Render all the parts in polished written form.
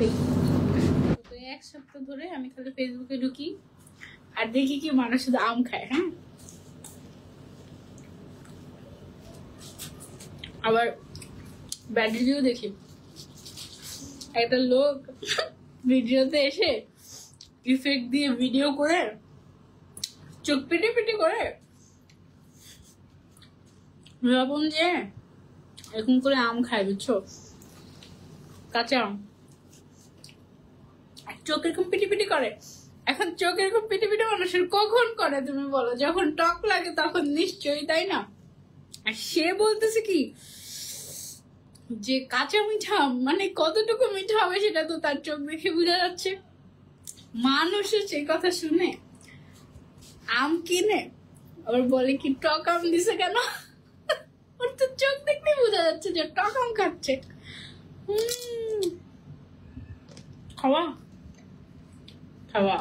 তো এক সপ্তাহ ধরে আমি খালি ফেসবুকে ঢুকি আর দেখি কি মানুষ শুধু আম খায়। হ্যাঁ, আবার ব্যাড রিভিউ দেখি। একটা লোক ভিডিওতে এসে ইফেক্ট দিয়ে ভিডিও করে চোখ পিটি পিটি করে ভাবুন যে এরকম করে আম খায়, বুঝছো, কাঁচা আম চোখ এরকম পিটি পিটি করে। এখন চোখ এরকম পিটি পিটি মানুষের কখন করে তুমি বলো? যখন টক লাগে তখন নিশ্চয়ই, তাই না? আর সে বলতেছে কি যে কাঁচা মিঠা, মানে কতটুকু মিঠা হবে সেটা তো তার চোখ দেখে বোঝা যাচ্ছে। মানুষের সেই কথা শুনে আম কিনে আবার বলে কি টক আম দিছে কেন? ওর তো চোখ দেখতে বোঝা যাচ্ছে যে টক আম খাচ্ছে। খাওয়া খাওয়া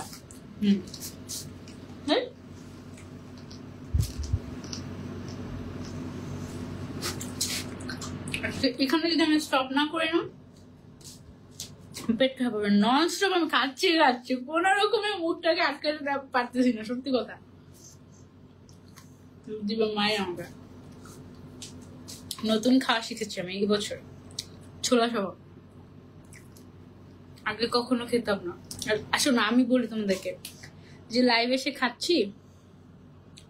এখানে যদি আমি স্টপ না করে না পেট খারাপ হবে। নন স্টপ আমি খাচ্ছি কোন রকমের মুখটাকে আটকাতে পারতেছি না, সত্যি কথা। দিবা মায়ের আমাকে নতুন খাওয়া শিখেছি আমি এই বছর, ছোলা সহ। আগে কখনো খেতাম না। আর আসো না, আমি বলি তোমাদেরকে যে লাইভে এসে খাচ্ছি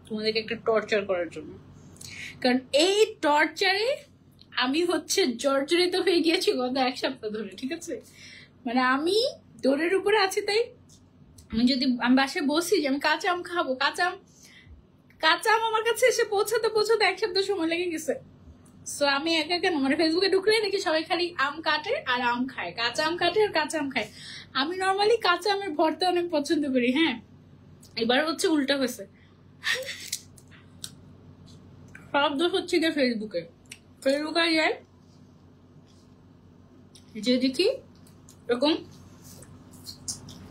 তোমাদেরকে একটা টর্চার করার জন্য, কারণ এই টর্চারে আমি হচ্ছে জর্জরিত হয়ে গিয়েছি গত এক সপ্তাহ ধরে। ঠিক আছে, মানে আমি দৌড়ের উপরে আছি। তাই আমি বাসায় বসি যে আমি কাঁচা আম খাবো, কাঁচা আম আমার কাছে এসে পৌঁছাতে এক সপ্তাহ সময় লেগে গেছে। সো আমি একা কেন, মানে ফেসবুকে ঢুকলে দেখি সবাই খালি আম কাটে আর আম খায়, কাঁচা আম কাটে আর কাঁচা আম খায়। আমি নর্মালি কাঁচা আমের ভর্তা অনেক পছন্দ করি। হ্যাঁ, এবার হচ্ছে উল্টা হয়েছে। সব দোষ হচ্ছে গিয়ে ফেসবুকে যায় যে দেখি এরকম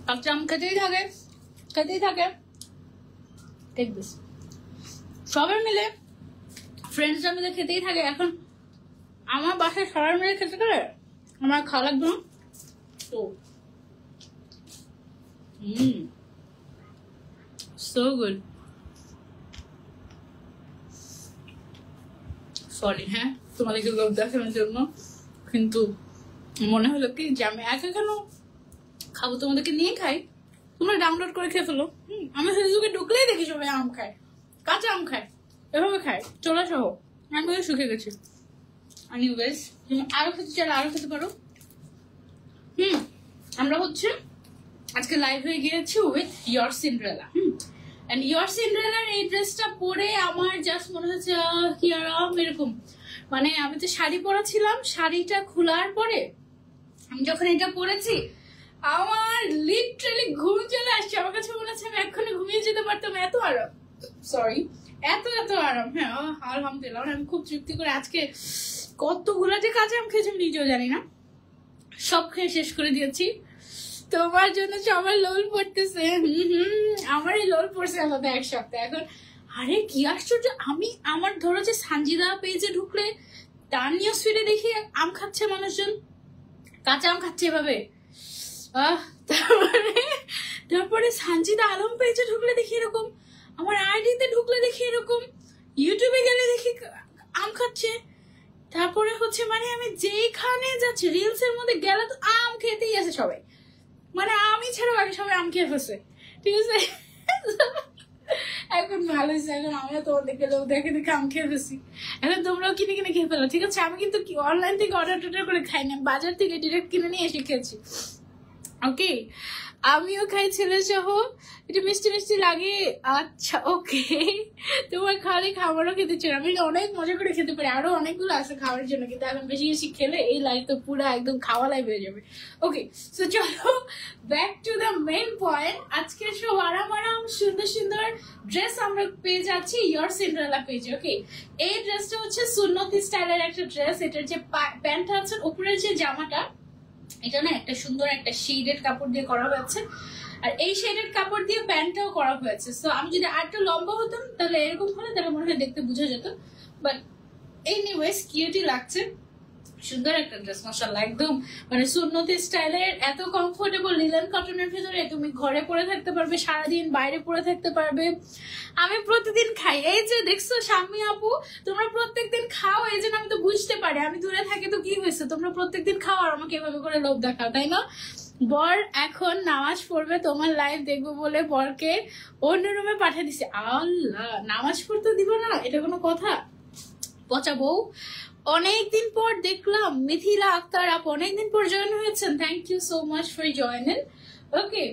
কাঁচা আম খেতেই থাকে। সবাই মিলে ফ্রেন্ডসরা মিলে খেতেই থাকে। এখন আমার বাসায় সবাই মিলে খেতে পারে, আমার খাওয়া লাগবে না তো। So good. সরি হ্যাঁ তোমাদেরকে লোভ দেখানোর জন্য, কিন্তু মনে হলো কি যে আমি একা কেন খাবো, তোমাদেরকে নিয়ে খাই, তোমরা ডাউনলোড করে খেয়ে ফেলো। আমি ফেসবুকে ঢুকলেই দেখি সবাই আম খায়, কাঁচা আম খায়, এভাবে খায় চোলা সহ। আমি বলে শুকে গেছি। এনিওয়েজ, তুমি আরো খেতে চাইলে আরো খেতে পারো। আমরা হচ্ছে আজকে লাইভ হয়ে গিয়েছি with your Cinderella. And your সিন্ড্রেলার এই ড্রেসটা পরে আমার জাস্ট মনে হচ্ছে কি আরাম এরকম। মানে আমি তো শাড়ি পরা ছিলাম, শাড়িটা খোলার পরে আমি যখন এটা পরেছি আমার লিটারালি ঘুম চলে আসছে। আমার কাছে মনে হচ্ছে আমি এক্ষুনি ঘুমিয়ে যেতে পারতাম, এত আরাম। সরি, এত আরাম। হ্যাঁ আলহামদুলিল্লাহ, আমি খুব তৃপ্তি করে আজকে কতগুলো যে কাঁচা আম খেয়েছি আমি নিজেও জানি না, সব খেয়ে শেষ করে দিয়েছি। তোমার জন্য সবার লোল পড়তেছে। আমারই লোল পড়ছে আলাদা এক সপ্তাহ এখন। আরে কি আশ্চর্য, আমি আমার ধরো যে সানজিদা পেজে ঢুকলে তার নিউজ ফিডে দেখি আম খাচ্ছে মানুষজন, কাঁচা আম খাচ্ছে এভাবে। তারপরে সানজিদা আলম পেজে ঢুকলে দেখি এরকম, আমার আইডিতে ঢুকলে দেখি এরকম, ইউটিউবে গেলে দেখি আম খাচ্ছে। তারপরে হচ্ছে মানে আমি যেখানে যাচ্ছি রিলস এর মধ্যে গেলে তো আম খেতেই আছে সবাই, মানে আমি ছাড়া বাকি সবাই আম খেয়ে ফেলছে। ঠিক আছে, এখন ভালো হয়েছে, এখন আমিও তোমাদেরকে লোক দেখে আম খেয়ে ফেলছি। এখন তোমরাও কিনে খেয়ে ফেলো। ঠিক আছে, আমি কিন্তু অনলাইন থেকে অর্ডার করে খাই না, বাজার থেকে ডিরেক্ট কিনে নিয়ে এসে খেয়েছি। ওকে, আমিও খাই ছেলে সহ, এটা মিষ্টি লাগে। আচ্ছা ওকে, তোমার খাওয়ালে খাবারও খেতে চাই। আমি অনেক মজা করে খেতে পারি, আরো অনেকগুলো আছে খাওয়ার জন্য, কিন্তু এখন বেশি খেলে এই লাইফ তো পুরো একদম খাওয়া লাইফ হয়ে যাবে। ওকে, সো চলো back to the main point. আজকের সব আরাম সুন্দর ড্রেস আমরা পেয়ে যাচ্ছি ইয়োর সিন্ড্রেলা পেজে। ওকে, এই ড্রেসটা হচ্ছে সুন্নতি স্টাইলের একটা ড্রেস। এটার যে প্যান্ট আছে, উপরের যে জামাটা, এটা না একটা সুন্দর একটা শেডেড কাপড় দিয়ে করা হয়েছে, আর এই শেডেড কাপড় দিয়ে প্যান্টটাও করা হয়েছে। সো আমি যদি আরেকটু লম্বা হতাম তাহলে এরকম হলে তাহলে মনে হয় দেখতে বোঝা যেত, বাট এনিওয়েজ কিউটই লাগছে। সুন্দর একটা ড্রেস মাশাআল্লাহ, একদম মানে সুন্নতি স্টাইলের, এত কমফোর্টেবল লিলেন কটনের ভেতরে তুমি ঘরে পরে থাকতে পারবে, সারাদিন বাইরে পরে থাকতে পারবে। আমি প্রতিদিন খাই, এই যে দেখছো শাম্মী আপু তোমরা প্রত্যেকদিন খাও, এই জন্য আমি তো বুঝতে পারি, আমি দূরে থাকি তো কি হয়েছে, তোমরা প্রত্যেকদিন খাও আর আমাকে এভাবে করে লোভ দেখাও, তাই না? বর এখন নামাজ পড়বে, তোমার লাইভ দেখবো বলে বরকে অন্য রুমে পাঠিয়ে দিছে। আল্লাহ, নামাজ পড়তে দিব না, এটা কোনো কথা? পচা বউ। অনেকদিন পর দেখলাম মিথিলা আক্তার আপু অনেকদিন পর জয়েন হয়েছেন, thank you so much for joining. Okay,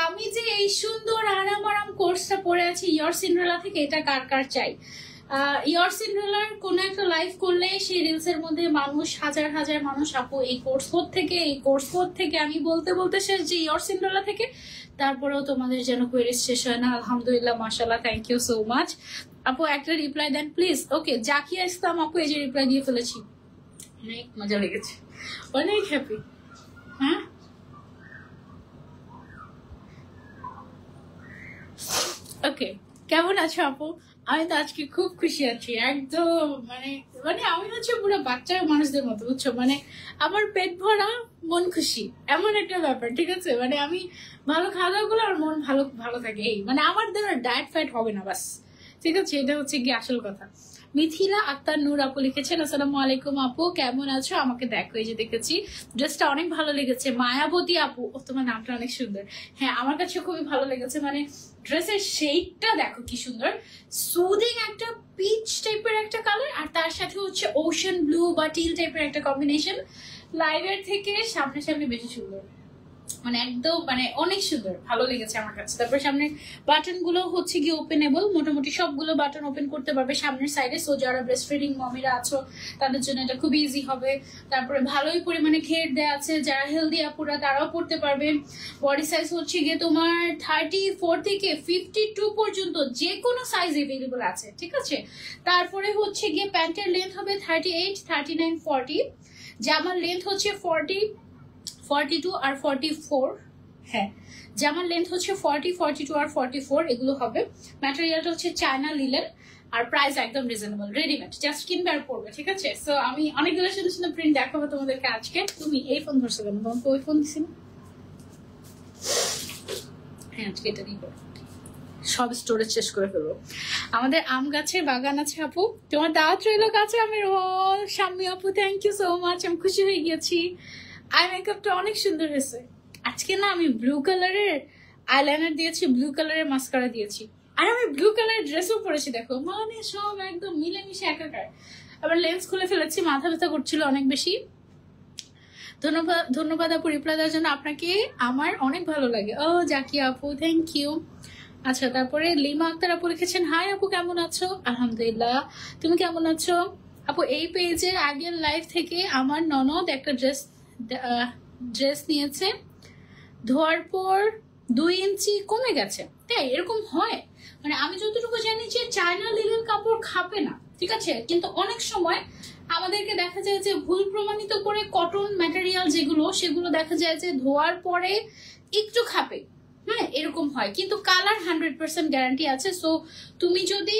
আমি যে এই সুন্দর আরাম কোর্সটা পড়ে আছি ইয়র সিন্ড্রেলা থেকে, এটা কার কার চাই? ইয়র সিন্ড্রেলার কোন একটা লাইভ করলে সেই রিলস এর মধ্যে মানুষ হাজার হাজার মানুষ আপু এই কোর্স কোড থেকে, এই কোর্স কোড থেকে, আমি বলতে বলতে শেষ যে ইয়র সিন্ড্রেলা থেকে, তারপরেও তোমাদের যেন কোয়েরি শেষ হয় না। আলহামদুলিল্লাহ, মাশাআল্লাহ, থ্যাংক ইউ সো মাচ আপু, একটা রিপ্লাই দেন প্লিজ। ওকে, জাকিয়া ইসলাম আপু এই যে রিপ্লাই দিয়ে ফেলেছি, অনেক মজা লেগেছে, অনেক হ্যাপি। হ্যাঁ, ওকে, কেমন আছো আপু? আমি তো আজকে খুব খুশি আছি, একদম মানে মানে আমি হচ্ছে পুরো বাচ্চা মানুষদের মতো, বুঝছো, মানে আমার পেট ভরা মন খুশি, এমন একটা ব্যাপার, ঠিক আছে? মানে আমি ভালো খাওয়া দাওয়া করলে আর মন ভালো ভালো থাকে, এই মানে আমার দ্বারা ডায়েট ফাইট হবে না, বাস, ঠিক আছে? এটা হচ্ছে কি আসল কথা। মিথিলা আক্তার নূর আপু লিখেছেন, আসসালামু আলাইকুম আপু, কেমন আছো? আমাকে দেখো, এই যে দেখেছি, ড্রেসটা অনেক ভালো লেগেছে। মায়াবতী আপু, ও তোমার নামটা অনেক সুন্দর। হ্যাঁ, আমার কাছে খুবই ভালো লেগেছে, মানে ড্রেসের শেডটা দেখো কি সুন্দর, সুদিং একটা পিচ টাইপের একটা কালার, আর তার সাথে হচ্ছে ওশান ব্লু বা টিল টাইপের একটা কম্বিনেশন। লাইভের থেকে সামনাসামনি বেশি সুন্দর, মানে একদম মানে অনেক সুন্দর, ভালো লেগেছে আমার কাছে। তারপর সামনের বাটন গুলো হচ্ছে গিয়ে ওপেনেবল, মোটামুটি সবগুলো বাটন ওপেন করতে পারবে সামনের সাইডে, সো যারা ব্রেস্ট ফিডিং মমিরা আছো তাদের জন্য এটা খুব ইজি হবে। তারপরে ভালোই পরিমাণে ঘের দেওয়া আছে, যারা হেলদি আপুরা তারাও পড়তে পারবে। বডি সাইজ হচ্ছে গিয়ে তোমার 34 থেকে 52 পর্যন্ত যে কোনো সাইজ এভেলেবল আছে, ঠিক আছে? তারপরে হচ্ছে গিয়ে প্যান্টের লেন্থ হবে 38, 39, 40, জামার লেন্থ হচ্ছে 40, 42 আর 44, হ্যাঁ জামার লেন্থ হচ্ছে 40, 42 আর 44 এগুলো হবে। ম্যাটেরিয়ালটা হচ্ছে চায়না লিলেন, আর প্রাইস একদম রিজনেবল, রেডিমেড, জাস্ট কিনবে আর পড়বে, ঠিক আছে? সো আমি অনেকগুলো সুন্দর সুন্দর প্রিন্ট দেখাবো তোমাদেরকে আজকে। তুমি এই ফোন ধরছো কেন? তোমাকে ওই ফোন দিছি না? হ্যাঁ, আজকে এটা নিয়ে সব স্টোরেজ শেষ করে ফেলবো। আমাদের আম গাছের বাগান আছে আপু, তোমার দাওয়াত রইল কাছে আমের। ও শাম্মী আপু, থ্যাংক ইউ সো মাচ, আমি খুশি হয়ে গেছি। আই মেকআপটা অনেক সুন্দর হয়েছে আজকে না, আমি ব্লু কালারের আইলাইনার দিয়েছি, ব্লু কালারের মাস্কারা দিয়েছি, আর আমি ব্লু কালারের ড্রেসও পরেছি, দেখো মানে সব একদম মিলেমিশে একাকার। আবার লেন্স খুলে ফেলেছি, মাথা ব্যথা করছিল অনেক বেশি। ধন্যবাদ, ধন্যবাদ আপু রিপ্লাই দেওয়ার জন্য, আপনাকে আমার অনেক ভালো লাগে। ও জাকিয়া আপু, থ্যাংক ইউ। আচ্ছা, তারপরে লিমা আক্তার আপু লিখেছেন, হাই আপু, কেমন আছো? আলহামদুলিল্লাহ, তুমি কেমন আছো আপু? এই পেজের আগের লাইভ থেকে আমার ননদ একটা ড্রেস নিয়েছে, ধোয়ার পর 2 ইঞ্চি কমে গেছে। তাই এরকম হয়? মানে আমি যতটুকু জানি যে চায়না লিলেন কাপড় খাবে না, ঠিক আছে, কিন্তু অনেক সময় আমাদেরকে দেখা যায় যে ভুল প্রমাণিত করে কটন ম্যাটেরিয়াল যেগুলো, সেগুলো দেখা যায় যে ধোয়ার পরে একটু খাবে, হ্যাঁ এরকম হয়, কিন্তু কালার 100% গ্যারান্টি আছে। সো তুমি যদি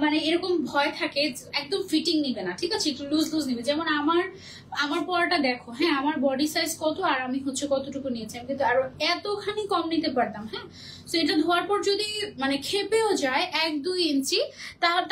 মানে এরকম ভয় থাকে, একদম ফিটিং নিবে না, ঠিক আছে, একটু লুজ লুজ নিবে। যেমন আমার পরাটা দেখো, হ্যাঁ আমার বডি সাইজ কত আর আমি হচ্ছে কতটুকু নিয়েছি, আমি কিন্তু আরো এতখানি কম নিতে পারতাম, হ্যাঁ। তো এটা ধোয়ার পর যদি মানে খেপেও যায় 1-2 ইঞ্চি,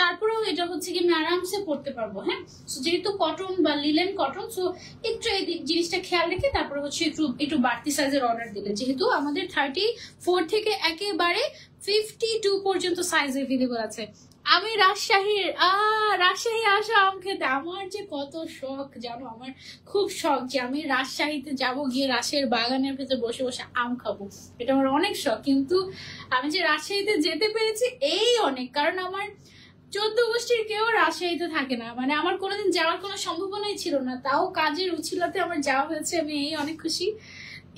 তারপরেও এটা হচ্ছে কি আমি আরামসে পরতে পারবো, হ্যাঁ। যেহেতু কটন বা লিলেন কটন, সো একটু এই জিনিসটা খেয়াল রেখে তারপরে হচ্ছে একটু বাড়তি সাইজের অর্ডার দিলে, যেহেতু আমাদের 34 থেকে একেবারে 52 পর্যন্ত সাইজ এভেলেবল আছে। আমি রাজশাহী আসা আম খেতে আমার যে কত শখ জানো, আমার খুব শখ যে আমি রাজশাহীতে যাব, গিয়ে রাজশাহীর বাগানের ভেতর বসে বসে আম খাবো, এটা আমার অনেক শখ। কিন্তু আমি যে রাজশাহীতে যেতে পেরেছি এই অনেক, কারণ আমার 14 গোষ্ঠীর কেউ রাজশাহীতে থাকে না, মানে আমার কোনোদিন যাওয়ার কোনো সম্ভাবনাই ছিল না, তাও কাজের উছিলাতে আমার যাওয়া হয়েছে, আমি এই অনেক খুশি।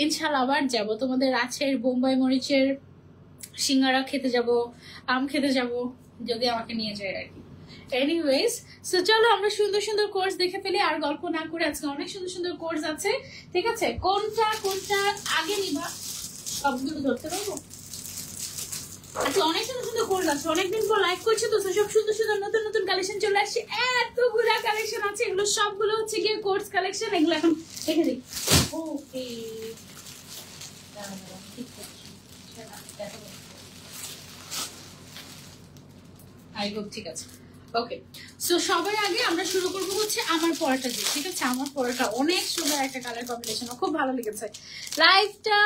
ইনশাল্লাহ আবার যাবো, তোমাদের রাজশাহীর বোম্বাই মরিচের সিঙ্গারা খেতে যাব, আম খেতে যাব, যদি আমাকে নিয়ে যায় আর কি। এনিওয়েজ, সো চলো আমরা সুন্দর সুন্দর কোর্স দেখে ফেলি, আর গল্প না করে। আজকে অনেক সুন্দর সুন্দর কোর্স আছে, ঠিক আছে, কোনটা আগে নিবা সবগুলো ধরতে পারবো। আচ্ছা, অনেক সুন্দর সুন্দর কোর্স আছে, অনেকদিন পর লাইভ করছে তো, সব সুন্দর সুন্দর নতুন নতুন কালেকশন চলে আসছে, এতগুলা কালেকশন আছে, এগুলো সবগুলো হচ্ছে গিয়ে কোর্স কালেকশন, এগুলো এখন রেখে দিই। ওকে, আই হোপ ঠিক আছে। ওকে, সো সবার আগে আমরা শুরু করবো হচ্ছে আমার পরাটা দিয়ে, ঠিক আছে? আমার পরাটা অনেক সুন্দর একটা কালার কম্বিনেশন, খুব ভালো লেগেছে। লাইভটা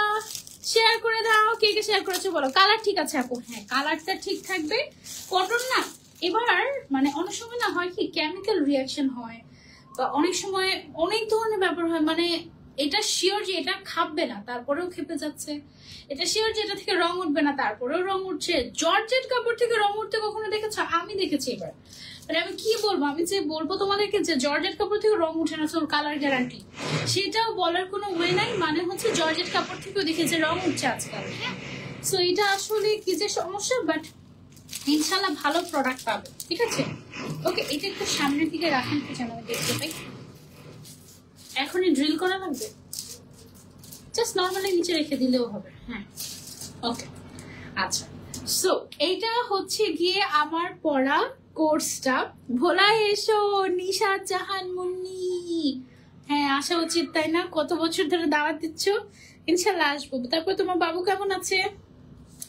শেয়ার করে দাও, কে কে শেয়ার করেছো বলো। কালার ঠিক আছে আপু? হ্যাঁ, কালারটা ঠিক থাকবে। কটন না, এবার মানে অনেক সময় না হয় কি কেমিক্যাল রিয়াকশন হয়, বা অনেক সময় অনেক ধরনের ব্যাপার হয়, মানে এটা শিওর যে এটা খাবে না তারপরেও খেপে যাচ্ছে, এটা শিওর যে এটা থেকে রং উঠবে না তারপরেও রং উঠছে। জর্জেট কাপড় থেকে রং উঠতে কখনো দেখেছো? আমি দেখেছি। এবার মানে আমি কি বলবো, আমি যে বলবো তোমাদেরকে যে জর্জেট কাপড় থেকে রং উঠে না, তোর কালার গ্যারান্টি, সেটাও বলার কোনো ওয়ে নাই। মানে হচ্ছে জর্জেট কাপড় থেকেও দেখেছে রং উঠছে আজকাল। হ্যাঁ, সো এটা আসলে কি যে সমস্যা, বাট ইনশাল্লাহ ভালো প্রোডাক্ট পাবে, ঠিক আছে? ওকে, এটা একটু সামনের দিকে রাখেন তো যেন আমি দেখতে পাই। এখনই ড্রিল করা লাগবে? জাস্ট নর্মালি নিচে রেখে দিলেও হবে। হ্যাঁ, ওকে, আচ্ছা। সো এইটা হচ্ছে গিয়ে আমার পড়া কোর্সটা। ভোলা এসো নিশা জাহান মুন্নি। হ্যাঁ, আসা উচিত তাই না? কত বছর ধরে দাওয়াত দিচ্ছ, ইনশাল্লাহ আসবো। তারপর তোমার বাবু কেমন আছে?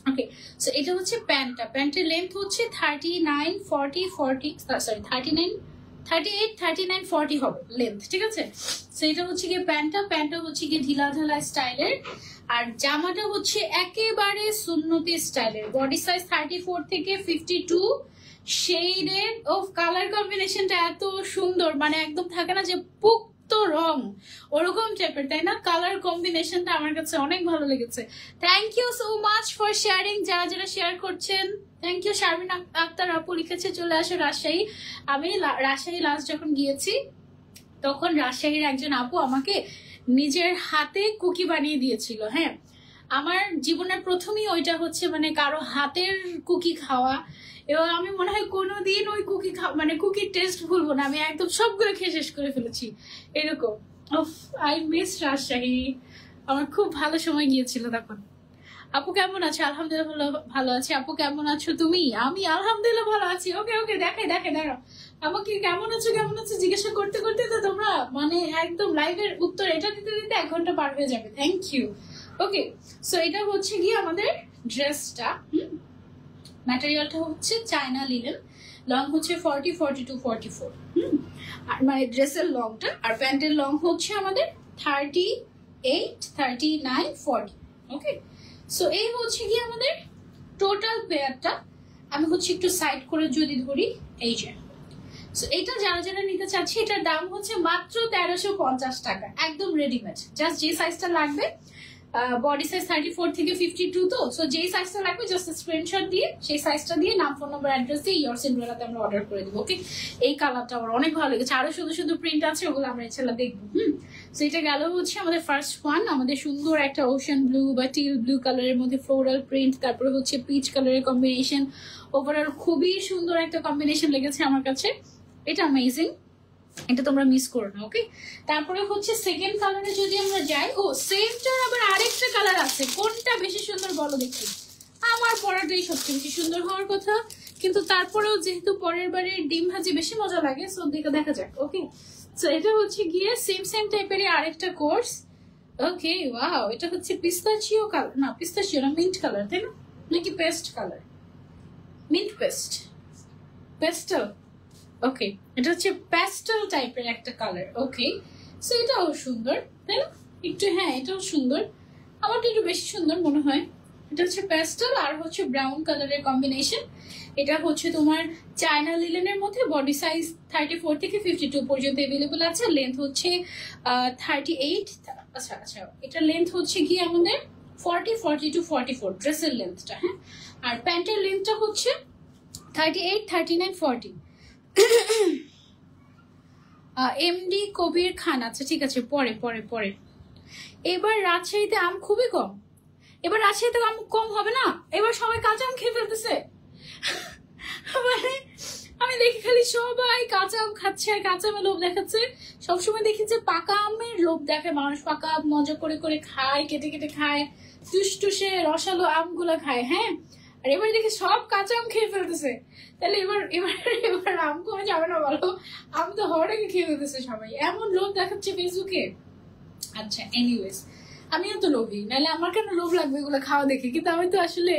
ওকে, সো এটা হচ্ছে প্যান্টটা। প্যান্টের লেন্থ হচ্ছে 39 40 40 সরি 39 38 39 40 হবে লেন্থ, ঠিক আছে? সো এটা হচ্ছে গিয়ে প্যান্টটা হচ্ছে গিয়ে ঢিলা ঢালা স্টাইলের, আর জামাটা হচ্ছে একেবারে সুন্নতি স্টাইলের। বডি সাইজ 34 থেকে 52, শেডের অফ কালার কম্বিনেশনটা এত সুন্দর, মানে একদম থাকে না যে পুক্ত রং, ওরকম টাইপের, তাই না? কালার কম্বিনেশনটা আমার কাছে অনেক ভালো লেগেছে। Thank you so much for sharing, যারা যারা শেয়ার করছেন থ্যাংক ইউ। শারমিন আক্তার আপু লিখেছে চলে আসো রাজশাহী। আমি রাজশাহী লাস্ট যখন গিয়েছি তখন রাজশাহীর একজন আপু আমাকে নিজের হাতে কুকি বানিয়ে দিয়েছিল। হ্যাঁ, আমার জীবনের প্রথমেই ওইটা হচ্ছে মানে কারো হাতের কুকি খাওয়া, এবং আমি মনে হয় কোনোদিন ওই কুকি মানে কুকির টেস্ট ভুলবো না। আমি একদম সবগুলো খেয়ে শেষ করে ফেলেছি এরকম। আই মিস রাজশাহী, আমার খুব ভালো সময় গিয়েছিল তখন। আপু কেমন আছো? আলহামদুলিল্লাহ ভালো আছি। আপু কেমন আছো তুমি? আমি আলহামদুলিল্লাহ ভালো আছি। ওকে ওকে, দেখে দাঁড়াও, আমাকে কেমন আছো জিজ্ঞাসা করতে করতে তো তোমরা মানে একদম লাইভের উত্তর এটা দিতে দিতে 1 ঘন্টা পার হয়ে যাবে। Thank you. ওকে, সো এটা হচ্ছে গিয়ে আমাদের ড্রেসটা। ম্যাটেরিয়ালটা হচ্ছে চায়না লিনেন, লং হচ্ছে 40 42 44। আর মানে ড্রেসের লংটা, আর প্যান্টের লং হচ্ছে আমাদের 38 39 40। ওকে, সো এই হচ্ছে কি আমাদের টোটাল পেয়ারটা। আমি হচ্ছে একটু সাইড করে যদি ধরি, এই যে সো এটা যারা যারা নিতে চাচ্ছি, এটার দাম হচ্ছে মাত্র 1350 টাকা, একদম রেডিমেড। জাস্ট যে সাইজটা লাগবে, বডি সাইজ 34 থেকে 52 তো, সো যেই সাইজটা লাগবে জাস্ট স্ক্রিনশট দিয়ে সেই সাইজটা দিয়ে নাম ফোন নাম্বার অ্যাড্রেস দিয়ে ইয়ার সিনড্রেলাতে আমরা অর্ডার করে দেবো। ওকে, এই কালারটা আমার অনেক ভালো লেগেছে, আরো শুধু শুধু প্রিন্ট আছে, ওগুলো আমরা ইনশাআল্লাহ দেখবো। সো এটা গেল হচ্ছে আমাদের ফার্স্ট ওয়ান, আমাদের সুন্দর একটা ওশান ব্লু বা টিল ব্লু কালারের মধ্যে ফ্লোরাল প্রিন্ট, তারপরে হচ্ছে পিচ কালারের কম্বিনেশন। ওভারঅল খুবই সুন্দর একটা কম্বিনেশন লেগেছে আমার কাছে, এটা অ্যামেজিং, এটা তোমরা মিস করো না। ওকে, তারপরে হচ্ছে সেকেন্ড কালারে যদি আমরা যাই, ও সেমটার আবার আরেকটা কালার আছে, কোনটা বেশি সুন্দর বলো দেখি? আমার পরাটাই সবচেয়ে বেশি সুন্দর হওয়ার কথা, কিন্তু তারপরেও যেহেতু পরের বারে ডিম ভাজি বেশি মজা লাগে, সো দেখা যাক। ওকে, সো এটা হচ্ছে গিয়ে সেম টাইপেরই আরেকটা কোর্স। ওকে, ওয়াও, এটা হচ্ছে পিস্তাচিও কালার, না পিস্তাচিও না, মিন্ট কালার, তাই না? নাকি paste colour? Mint paste, pastel. Okay, এটা হচ্ছে প্যাস্টেল টাইপের একটা কালার। ওকে, সো এটাও সুন্দর, তাই না? একটু, হ্যাঁ এটাও সুন্দর, আমারটা একটু বেশি সুন্দর মনে হয়। এটা হচ্ছে প্যাস্টেল আর হচ্ছে ব্রাউন কালারের কম্বিনেশন। এটা হচ্ছে তোমার চায়না লিলেনের মধ্যে, বডি সাইজ 34 থেকে 52 পর্যন্ত অ্যাভেলেবল আছে, লেন্থ হচ্ছে 38। আচ্ছা, এটা লেন্থ হচ্ছে কি আমাদের 40 42 44 ড্রেসের লেন্থটা। হ্যাঁ, আর প্যান্টের লেন্থটা হচ্ছে 38 39 40। এমডি কবির খান, আচ্ছা ঠিক আছে, পরে পরে পরে। এবার রাজশাহীতে আম খুবই কম, এবার রাজশাহীতে আম কম হবে না, এবার সবাই কাঁচা আম খেয়ে ফেলতেছে। মানে আমি দেখি খালি সবাই কাঁচা আম খাচ্ছে আর কাঁচা আমে লোভ দেখাচ্ছে। সবসময় দেখি যে পাকা আমের লোভ দেখে মানুষ, পাকা আম মজা করে করে খায়, কেটে কেটে খায়, টুসটুসে রসালো আমগুলো খায়। হ্যাঁ, আর এবার দেখি সব কাঁচা আম খেয়ে ফেলতেছে। তাহলে এবার এবার এবার আম কমে যাবে না বলো? আম তো হওয়াটাকে খেয়ে ফেলতেছে সবাই, এমন লোভ দেখাচ্ছে ফেসবুকে। আচ্ছা এনিওয়েজ, আমিও তো লোভী, নাহলে আমার কেন লোভ লাগবে এগুলো খাওয়া দেখে? কিন্তু আমি তো আসলে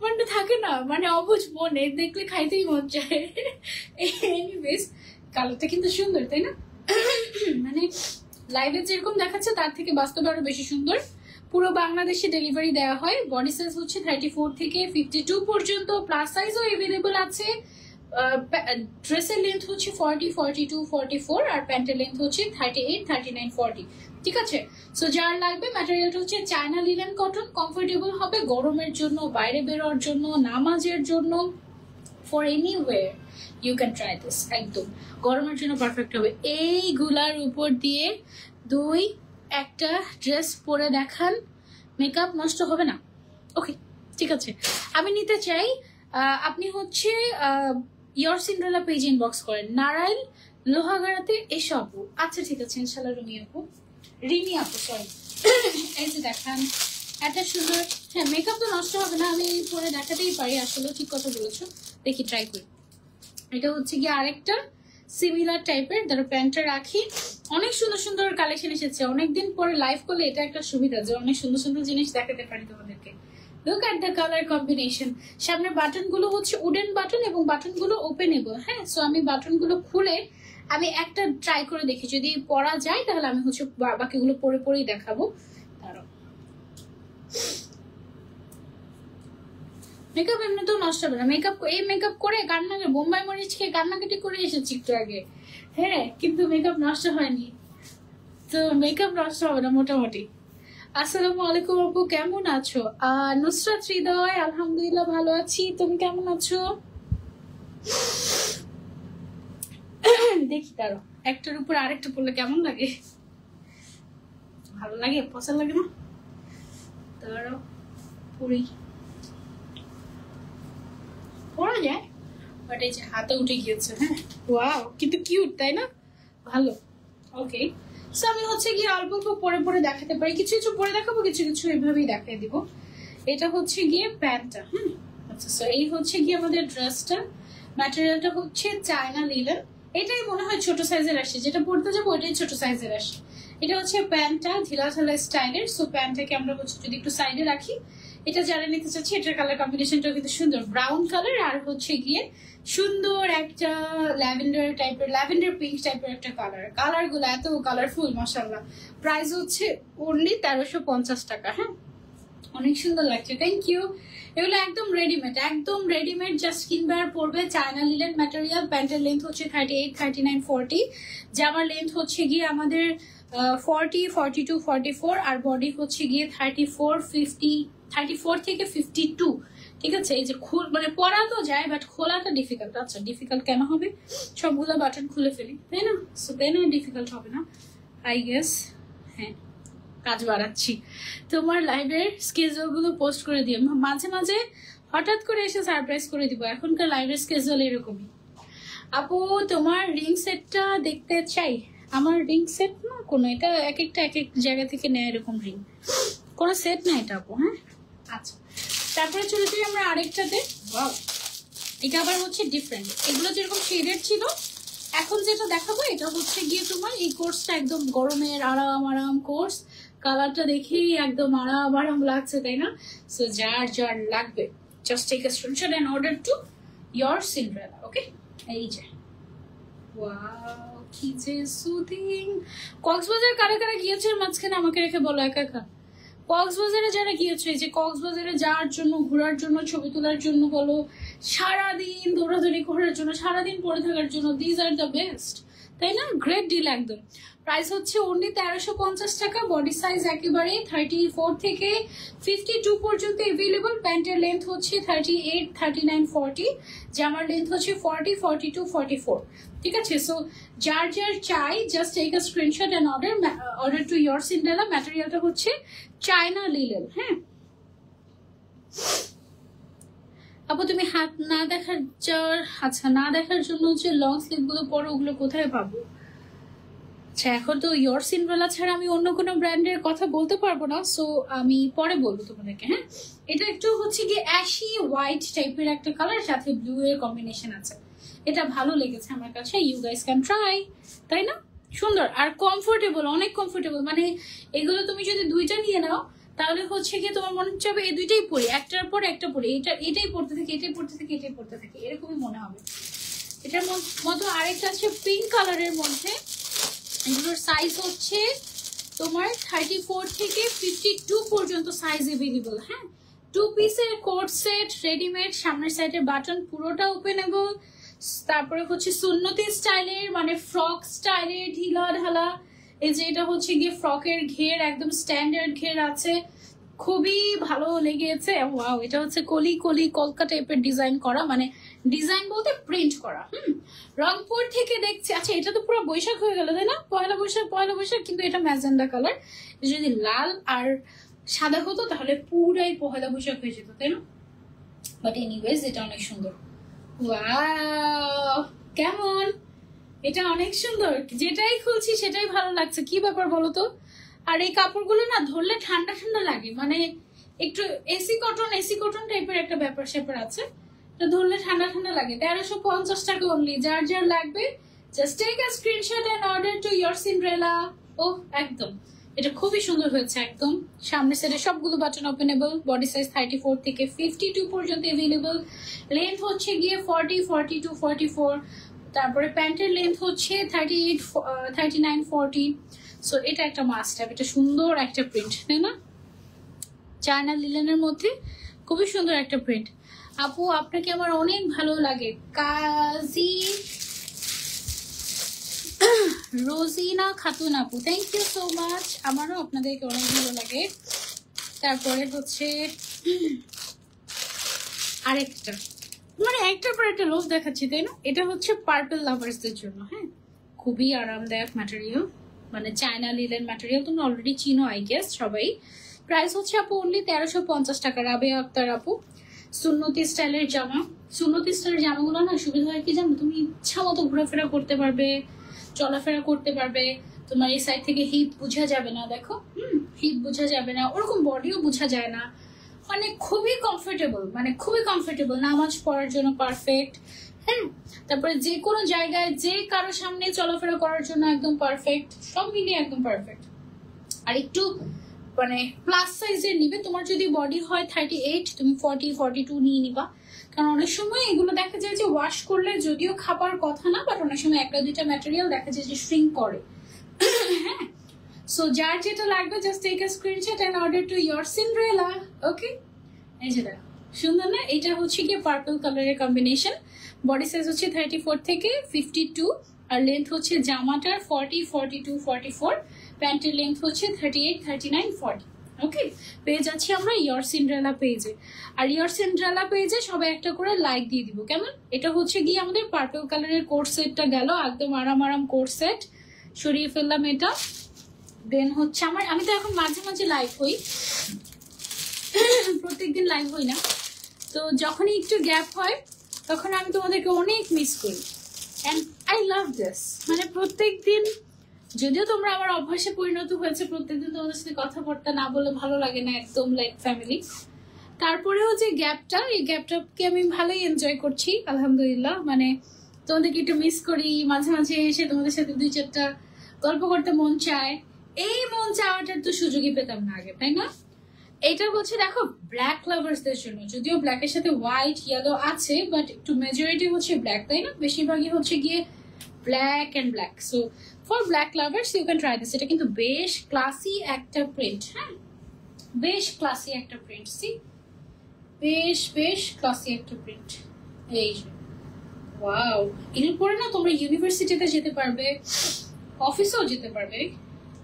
মনটা থাকে না, মানে অবুঝ মনে দেখলে খাইতেই মন চায়। এনিওয়েজ, কালারটা কিন্তু সুন্দর তাই না? মানে লাইভে যেরকম দেখাচ্ছে তার থেকে বাস্তবে আরো বেশি সুন্দর। পুরো বাংলাদেশে ডেলিভারি দেওয়া হয়। বডি সাইজ হচ্ছে 34 থেকে 52 পর্যন্ত, প্লাস সাইজও এভেলেবল আছে। ড্রেসের লেন্থ হচ্ছে 40, 42, 44 আর প্যান্টের লেন্থ হচ্ছে 38, 39, 40। ঠিক আছে, সো যার লাগবে ম্যাটেরিয়ালটা হচ্ছে চায়না লিনেন কটন, কমফোর্টেবল হবে গরমের জন্য, বাইরে বেরোর জন্য, নামাজের জন্য, for anywhere you can try this. একদম গরমের জন্য পারফেক্ট হবে। এইগুলার উপর দিয়ে একটা ড্রেস পরে দেখান, মেকআপ নষ্ট হবে না। ওকে ঠিক আছে, আমি নিতে চাই। আপনি হচ্ছে ইয়র সিন্ড্রেলা পেজ ইনবক্স করেন, নারায়ণ লোহাগাড়াতে এসো আপু। আচ্ছা ঠিক আছে ইনশাল্লাহ। রিমি আপু সরি। এই যে দেখান একটা সুন্দর, হ্যাঁ মেকআপ তো নষ্ট হবে না, আমি পরে দেখাতেই পারি। আসলে ঠিক কথা বলেছো, দেখি ট্রাই করি। এটা হচ্ছে কি আরেকটা সিমিলার টাইপের, ধরো প্যান্টটা রাখি। অনেক সুন্দর সুন্দর কালেকশন এসেছে, অনেকদিন পরে লাইভ করলে এটা একটা সুবিধা যে অনেক সুন্দর সুন্দর জিনিস দেখাতে পারি তোমাদেরকে। Look at the colour combination. সামনের বাটন গুলো হচ্ছে উডেন বাটন এবং বাটন গুলো ওপেনেবল। হ্যাঁ, সো আমি বাটন গুলো খুলে আমি একটা ট্রাই করে দেখি, যদি পরা যায় তাহলে আমি হচ্ছে বাকিগুলো পরে পরেই দেখাবো। মেকআপ এমনিতেও নষ্ট হবে না। মেকআপ করে কান্নাকে বোম্বাই মরিচ খেয়ে কান্নাকাটি করে এসেছি একটু আগে। হ্যাঁ, কিন্তু মেকআপ নষ্ট হয়নি, তো মেকআপ নষ্ট হবে না মোটামুটি। আসসালামু আলাইকুম আপু, কেমন আছো? নুসরাত হৃদয়, আলহামদুলিল্লাহ ভালো আছি, তুমি কেমন আছো? দেখি তারও একটার উপর আরেকটা পড়লে কেমন লাগে? ভালো লাগে? পছন্দ লাগে না? তারও পড়ি, পড়া যায়, বাট এই যে হাতে উঠে গিয়েছে। হ্যাঁ ওয়াও, কিন্তু কিউট তাই না? ভালো। ওকে, সো আমি হচ্ছে গিয়ে অল্প অল্প পরে পরে দেখাতে পারি, কিছু কিছু পরে দেখাবো, কিছু কিছু এভাবেই দেখাই দিব। এটা হচ্ছে গিয়ে প্যান্টটা। আচ্ছা, সো এই হচ্ছে গিয়ে আমাদের ড্রেসটা। ম্যাটেরিয়ালটা হচ্ছে চায়না লিনেন। এটাই মনে হয় ছোট সাইজের আসে, যেটা পরতে যাবো ওইটাই ছোট সাইজের আসে। এটা হচ্ছে প্যান্টটা, ঢিলাঢালা স্টাইলের। সো প্যান্টটাকে আমরা হচ্ছে যদি একটু সাইডে রাখি, এটা যারা নিতে চাচ্ছি, এটার কালার কম্বিনেশনটা কিন্তু সুন্দর, ব্রাউন কালার আর হচ্ছে গিয়ে সুন্দর একটা ল্যাভেন্ডার টাইপের, ল্যাভেন্ডার পিঙ্ক টাইপের একটা কালার গুলো এত কালারফুল মাশাআল্লাহ। প্রাইস হচ্ছে অনলি 1350 টাকা। হ্যাঁ, অনেক সুন্দর লাগছে, থ্যাংক ইউ। এগুলো একদম রেডিমেড, জাস্ট কিনবে আর পরবে। China linen material. প্যান্টের লেন্থ হচ্ছে 38, 39, 40। জামার লেন্থ হচ্ছে গিয়ে আমাদের 40, 42, 44 আর বডি হচ্ছে গিয়ে 34, 50, 34 থেকে 52। ঠিক আছে, এই যে মানে পরা তো যায় বাট খোলাটা ডিফিকাল্ট। আচ্ছা ডিফিকাল্ট কেন হবে? সবগুলো বাটন খুলে ফেলি তাই না, সো দেন ডিফিকাল্ট হবে না আই গেস। হ্যাঁ, কাজ বাড়াচ্ছি। তোমার লাইভের স্কেজুয়াল গুলো পোস্ট করে দিও, মাঝে মাঝে হঠাৎ করে এসে সারপ্রাইজ করে দিব। এখনকার লাইভের স্কেজুয়াল এরকমই। আপু তোমার রিং সেটটা দেখতে চাই। আমার রিং সেট না কোনো, এটা এক এক জায়গা থেকে নেয় এরকম রিং, কোনো সেট না এটা আপু। হ্যাঁ আচ্ছা, তারপরে চলে যাই আমরা আরেকটাতে। এটা আবার হচ্ছে ডিফারেন্ট, এগুলো যেরকম শেডেড ছিল, এখন যেটা দেখাবো এটা হচ্ছে গিয়ে তোমার এই কোর্সটা একদম গরমের আরাম কোর্স। কালারটা দেখেই একদম আরাম লাগছে তাই না? সো যার লাগবে just take a screenshot and order to your Cinderella. Okay, এই যে ওয়াও কি যে সুদিং। কক্সবাজার কারা কারা গিয়েছেন মাঝখানে আমাকে রেখে বলো একা। কক্সবাজারে যারা গিয়েছে, যে কক্সবাজারে যাওয়ার জন্য, ঘোরার জন্য, ছবি তোলার জন্য বলো, সারাদিন দৌড়াদৌড়ি করার জন্য, সারাদিন পরে থাকার জন্য, দিজ আর দ্য বেস্ট তাই না? গ্রেট ডিল একদম। প্রাইস হচ্ছে অনলি 1350 টাকা। বডি সাইজ একেবারে 34 থেকে 52 পর্যন্ত এভেলেবল। প্যান্টের লেন্থ হচ্ছে 38, 39, 40। জামার লেন্থ হচ্ছে 40, 42, 44। ঠিক আছে, সো যার চাই just take a screenshot and order to your Cinderella. ম্যাটেরিয়ালটা হচ্ছে চায়না লিনেন। হ্যাঁ আপু, তুমি হাত না দেখার আচ্ছা না দেখার জন্য যে লং স্লিভ গুলো পরো, ওগুলো কোথায় পাবো? আচ্ছা, এখন তো ইয়োর সিনড্রেলা ছাড়া আমি অন্য কোনো ব্র্যান্ডের কথা বলতে পারবো না, সো আমি পরে বলবো তোমাদেরকে। হ্যাঁ, এটা একটু হচ্ছে গিয়ে অ্যাশি হোয়াইট টাইপের একটা কালার, সাথে ব্লু এর কম্বিনেশন আছে। এটা ভালো লেগেছে আমার কাছে, ইউ গাইস ক্যান ট্রাই, তাই না? সুন্দর আর কমফোর্টেবল, অনেক কমফোর্টেবল। মানে এগুলো তুমি যদি দুইটা নিয়ে নাও তাহলে হচ্ছে গিয়ে তোমার মনে হচ্ছে এই দুইটাই পরি, একটার পর একটা পরি, এটাই পড়তে থাকে, এটাই পড়তে থাকে, এটাই পড়তে থাকে, এরকমই মনে হবে। এটার মতো আরেকটা আছে পিঙ্ক কালারের মধ্যে, এগুলোর সাইজ হচ্ছে তোমার 34 থেকে 52 পর্যন্ত সাইজ এভেলেবল। হ্যাঁ, 2 পিসের কোট সেট, রেডিমেড, সামনের সাইডের বাটন পুরোটা ওপেনেবল। তারপরে হচ্ছে সুন্নতি স্টাইলের, মানে ফ্রক স্টাইলের ঢিলা ঢালা। এই যে এটা হচ্ছে গিয়ে ফ্রকের ঘের, একদম স্ট্যান্ডার্ড ঘের আছে, খুবই ভালো লেগেছে। ওয়াও, এটা হচ্ছে কলি কলি কলকা টাইপের ডিজাইন করা, মানে ডিজাইন বলতে প্রিন্ট করা। রংপুর থেকে দেখছি। আচ্ছা, এটা তো পুরো বৈশাখ হয়ে গেল, তাই না? পয়লা বৈশাখ, কিন্তু এটা ম্যাজেন্ডা কালার। যদি লাল আর সাদা হতো তাহলে পুরাই পয়লা বৈশাখ হয়ে যেত, তাই না? বাট এনিওয়েজ, এটা অনেক সুন্দর। ওয়াও, কেমন? এটা অনেক সুন্দর, যেটাই খুলছি সেটাই ভালো লাগছে। কি ব্যাপার বলো তো? আর এই কাপড়গুলো না ধরলে ঠান্ডা ঠান্ডা লাগে, মানে একটু এসি কটন টাইপের একটা ব্যাপার স্যাপার আছে, তো ধরলে ঠান্ডা ঠান্ডা লাগে। 1350 টাকা অনলি। যার যার লাগবে just take a screenshot and order to your Cinderella. ও একদম, এটা খুবই সুন্দর হয়েছে। একদম সামনের সাইডে সবগুলো বাটন ওপেনেবল, বডি সাইজ 34 থেকে 52 পর্যন্ত এভেলেবল। লেন্থ হচ্ছে গিয়ে 40, 42, 44। তারপরে প্যান্টের লেন্থ হচ্ছে 38, 39, 40। সো এটা একটা মাস্ট হ্যাভ। এটা সুন্দর একটা প্রিন্ট, তাই না? চায়না লিলেনের মধ্যে খুবই সুন্দর একটা প্রিন্ট। আপু, আপনাকে আমার অনেক ভালো লাগে। কাজী রোজিনা খাতুন আপু, থ্যাংক ইউ সো মাচ। আমারও আপনাদেরকে অনেক ভালো লাগে। তারপরে হচ্ছে আরেকটা, মানে একটার পর একটা লোভ দেখাচ্ছি, তাই না? এটা হচ্ছে পার্পল লাভার্সদের জন্য। হ্যাঁ, খুবই আরামদায়ক ম্যাটেরিয়াল, মানে চায়না লিলেন ম্যাটেরিয়াল, তুমি অলরেডি চিনো আই গেস সবাই। প্রাইস হচ্ছে আপু অনলি 1350 টাকা। রাবেয়া আক্তার আপু, সুন্নতি স্টাইলের জামা। সুন্নতি স্টাইলের জামাগুলো না সুবিধা হয় কি জানো, তুমি ইচ্ছা মতো ঘোরাফেরা করতে পারবে, চলাফেরা করতে পারবে। তোমার এই সাইড থেকে হিপ বোঝা যাবে না, দেখো, হিপ বোঝা যাবে না, ওরকম বডিও বোঝা যায় না। মানে খুবই কমফোর্টেবল, মানে খুবই কমফোর্টেবল, নামাজ পড়ার জন্য পারফেক্ট। হ্যাঁ, তারপরে যে কোনো জায়গায় যে কারো সামনে চলাফেরা করার জন্য একদম পারফেক্ট, সব মিলিয়ে একদম পারফেক্ট। আর একটু মানে প্লাস সাইজের নিবে। তোমার যদি বডি হয় 38, তুমি 40, 42 নিয়ে নিবা। কারণ অনেক সময় এগুলো দেখা যায় যে ওয়াশ করলে যদিও খাবার কথা না, বাট অনেক সময় একটা দুইটা ম্যাটেরিয়াল দেখা যায় যে শ্রিঙ্ক করে। হ্যাঁ, সো যার যেটা লাগবে just take a screenshot and order to your Cinderella. Okay, এই যে দেখো, সুন্দর না? এটা হচ্ছে গিয়ে পার্পল কালারের কম্বিনেশন। বডি সাইজ হচ্ছে 34 থেকে 52, আর লেন্থ হচ্ছে জামাটার 40, 42, 44। প্যান্টের লেন্থ হচ্ছে 38, 39, 40। ওকে, পেয়ে যাচ্ছি আমরা ইয়োর সিনড্রেলা পেজে। আর ইয়োর সিনড্রেলা পেজে সবাই একটা করে লাইক দিয়ে দিব, কেমন? এটা হচ্ছে গিয়ে আমাদের পার্পল কালারের কোট সেটটা গেল, একদম আরাম কোট সেট সরিয়ে ফেললাম এটা। দেন হচ্ছে আমি তো এখন মাঝে মাঝে লাইভ হই, প্রত্যেকদিন লাইভ হই না, তো যখনই একটু গ্যাপ হয় তখন আমি তোমাদেরকে অনেক মিস করি। অ্যান্ড আই লাভ দিস, মানে প্রত্যেকদিন, যদিও তোমরা আমার অভ্যাসে পরিণত হয়েছে, প্রত্যেকদিন তোমাদের সাথে কথাবার্তা না বলে ভালো লাগে না, একদম লাইক ফ্যামিলি। তারপরেও যে গ্যাপটা, এই গ্যাপটাকে আমি ভালোই এনজয় করছি আলহামদুলিল্লাহ। মানে তোমাদেরকে একটু মিস করি, মাঝে মাঝে এসে তোমাদের সাথে 2-4টা গল্প করতে মন চায়। এই মন চাওয়াটার তো সুযোগই পেতাম না আগে, তাই না? এটা হচ্ছে দেখো ব্ল্যাক লাভার্সদের জন্য, যদিও ব্ল্যাকের সাথে হোয়াইট ইয়েলো আছে, বাট একটু মেজরিটি হচ্ছে ব্ল্যাক, তাই না? বেশিরভাগই হচ্ছে গিয়ে black and black. So for black lovers you can try this. এটা কিন্তু বেশ ক্লাসি একটা প্রিন্ট। হ্যাঁ, বেশ ক্লাসি একটা প্রিন্ট। সি, বেশ ক্লাসি একটা প্রিন্ট। এই যে ওয়াও, এর পরে না তোমরা ইউনিভার্সিটিতে যেতে পারবে, অফিসেও যেতে পারবে,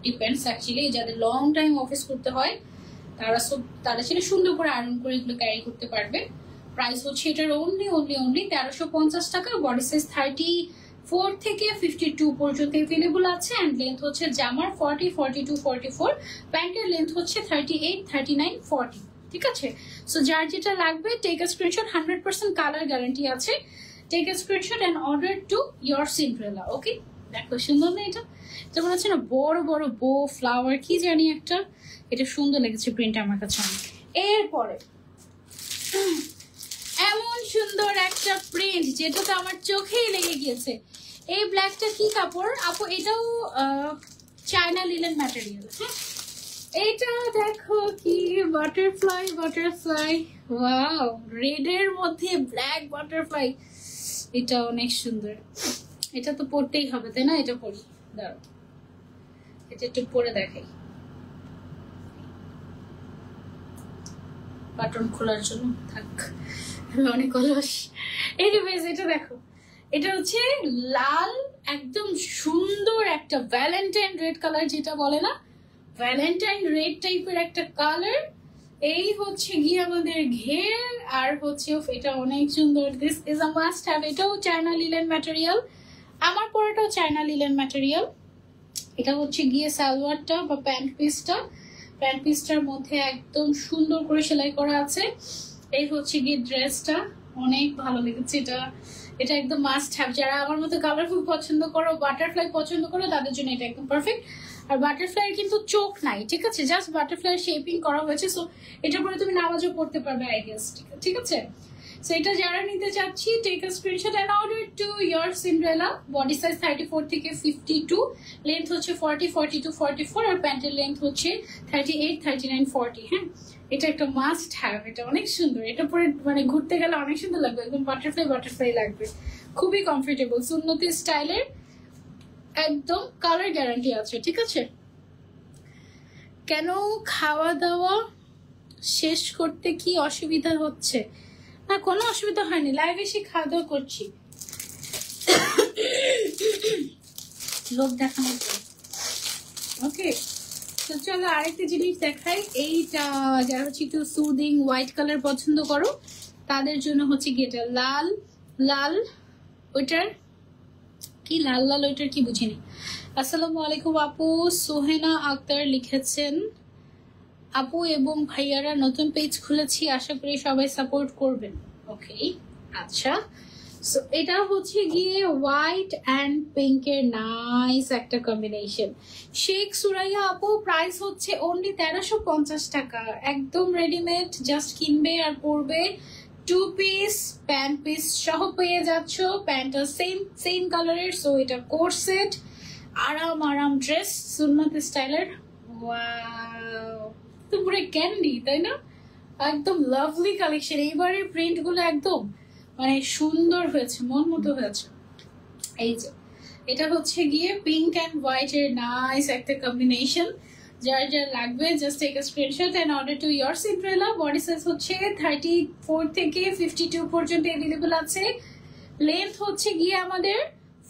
ডিপেন্ডস অ্যাকচুয়ালি। যাদের লং টাইম অফিস করতে হয় তারা ছিল সুন্দর করে আয়রন করে এগুলো ক্যারি করতে পারবে। প্রাইস হচ্ছে এটার অনলি 1350 টাকা। বডি সাইজ 34 থেকে 52 পর্যন্ত अवेलेबल আছে। এন্ড লেন্থ হচ্ছে জামার 40, 42, 44। প্যান্টের লেন্থ হচ্ছে 38, 39, 40। ঠিক আছে, সো যার যেটা লাগবে take a screenshot, 100% colour guarantee আছে। Take a screenshot and order to your Cinderella. Okay, দেখো সুন্দর না এটা? এটা মনে হচ্ছে না বড় বড় বো ফ্লাওয়ার কি জানি একটা, এটা সুন্দর লেগেছে প্রিন্ট আমার কাছে অনেক। এরপরে এমন সুন্দর একটা প্রিন্ট যেটা তো আমার চোখেই লেগে গিয়েছে। এই ব্ল্যাকটা কি কাপড় আপু? এটাও চায়না লিনেন ম্যাটেরিয়াল। হ্যাঁ, এটা দেখো কি বাটারফ্লাই, বাটারফ্লাই, ওয়াও, রেড এর মধ্যে ব্ল্যাক বাটারফ্লাই, এটা অনেক সুন্দর। এটা তো পরতেই হবে তাই না? এটা পরি, দাঁড়াও এটা একটু পরে দেখাই বাটন খোলার জন্য, থাক অনেক অলস। এনিওয়েজ এটা দেখো, এটা হচ্ছে লাল, একদম সুন্দর একটা ভ্যালেন্টাইন রেড কালার, যেটা বলে না ভ্যালেন্টাইন রেড টাইপের একটা কালার। এই হচ্ছে গিয়ে আমাদের ঘের, আর হচ্ছে এটা অনেক সুন্দর। This is a must have. এটাও চায়না লিনেন ম্যাটেরিয়াল, আমার পরেটাও চায়না লিনেন ম্যাটেরিয়াল। এটা হচ্ছে গিয়ে সালোয়ারটা বা প্যান্ট পিসটা, প্যান্ট পিসটার মধ্যে একদম সুন্দর করে সেলাই করা আছে। এই হচ্ছে গিয়ে ড্রেসটা, অনেক ভালো লেগেছে এটা। এটা একদম মাস্ট হ্যাভ, যারা আমার মতো কালারফুল পছন্দ করো, বাটারফ্লাই পছন্দ করো, তাদের জন্য এটা একদম পারফেক্ট। আর বাটারফ্লাইয়ের কিন্তু চোখ নাই, ঠিক আছে, জাস্ট বাটারফ্লাইয়ের শেপিং করা হয়েছে। সো এটার পরে তুমি নামাজও পড়তে পারবে আই গেস, ঠিক আছে। সো এটা যারা নিতে চাচ্ছি, take a screenshot and order to your Cinderella. Body size 34 থেকে 52, লেন্থ হচ্ছে 40, 42, 44, আর প্যান্টের লেন্থ হচ্ছে 38, 39, 40। হ্যাঁ, এটা একটা মাস্ট হ্যাভ, এটা অনেক সুন্দর। এটা পরে মানে ঘুরতে গেলে অনেক সুন্দর লাগবে, একদম বাটারফ্লাই বাটারফ্লাই লাগবে, খুবই কমফোর্টেবল, সুন্নতি স্টাইলের, একদম কালার গ্যারান্টি আছে, ঠিক আছে। কেন খাওয়া দাওয়া শেষ করতে কি অসুবিধা হচ্ছে? না, কোনো অসুবিধা হয়নি, লাইভে এসে খাওয়া দাওয়া করছি, লোক দেখানোর জন্য। ওকে, তো চলো আরেকটা জিনিস দেখাই। এইটা যারা হচ্ছে একটু সুদিং হোয়াইট কালার পছন্দ করো, তাদের জন্য হচ্ছে কি এটা লাল লাল, ওইটার কি লাল লাল, ওইটার কি বুঝিনি। আসসালামু আলাইকুম আপু, সোহেনা আক্তার লিখেছেন, আপু এবং ভাইয়ারা নতুন পেজ খুলেছি, আশা করি সবাই সাপোর্ট করবেন। ওকে, আচ্ছা। সো এটা হচ্ছে গিয়ে হোয়াইট অ্যান্ড পিঙ্কের নাইস একটা কম্বিনেশন। শেখ সুরাইয়া আপু, প্রাইস হচ্ছে অনলি 1350 টাকা, একদম রেডিমেড, জাস্ট কিনবে আর পরবে। 2 পিস প্যান্ট পিস সহ পেয়ে যাচ্ছ, প্যান্টটা সেম কালারের। সো এটা কোট সেট, আরাম আরাম ড্রেস, সুন্নত স্টাইলের। ওয়াও, তো পুরো ক্যান্ডি তাই না? একদম লাভলি কালেকশন। এইবারের প্রিন্ট গুলো একদম মানে সুন্দর হয়েছে, মন মতো হয়েছে। এই যে এটা হচ্ছে গিয়ে পিঙ্ক অ্যান্ড হোয়াইট এর নাইস একটা কম্বিনেশন। যার যার লাগবে just take a screenshot and order to your Cinderella. Body size হচ্ছে 34 থেকে 52 পর্যন্ত अवेलेबल আছে। লেন্থ হচ্ছে গিয়ে আমাদের